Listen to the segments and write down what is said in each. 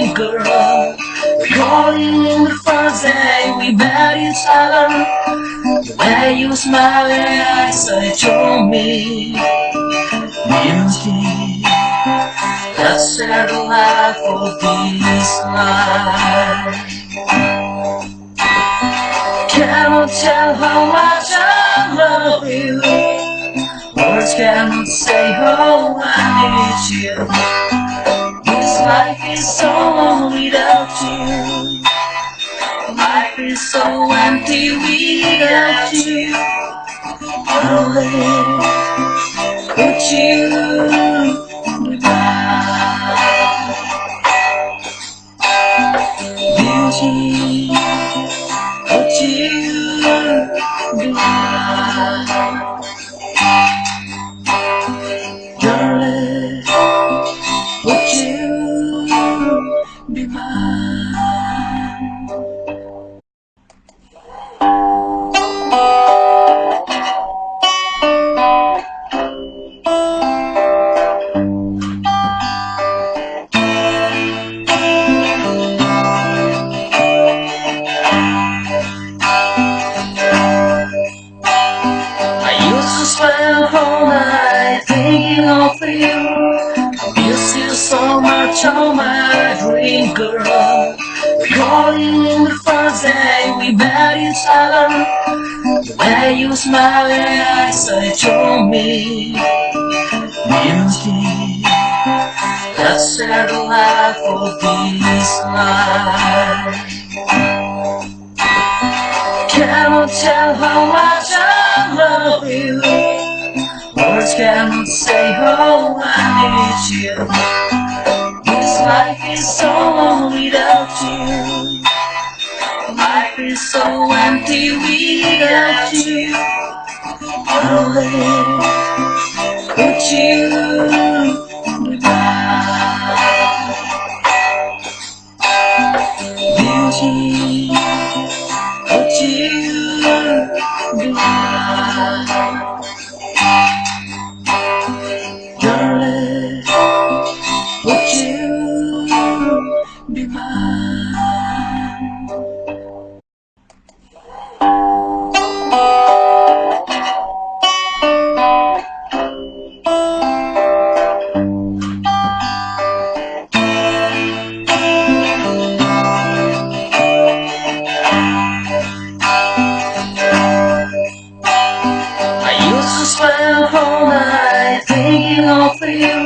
dream, girl. Recalling the first day we met each other, the way you smiled and I said to me, music, let's share the life of this life. Cannot tell how much I love you, words cannot say how I need you. This life is so long without you. Life is so empty without you. Darling, could you be mine? Beauty, could you be mine? Darling, would you be mine? Spend whole night thinking of you. I miss you so much on my dream, girl. Recalling the first day we met each other, the way you smiled and I said to me, music, let's share the life of this life. Cannot tell how much I love you, words cannot say how I need you. This life is so long without you. Life is so empty without you. Darling, could you be mine? Beauty, could you be mine? Darling, would you be mine? Spend whole night thinking of you.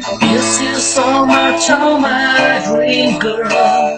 I miss you so much on my dream, girl.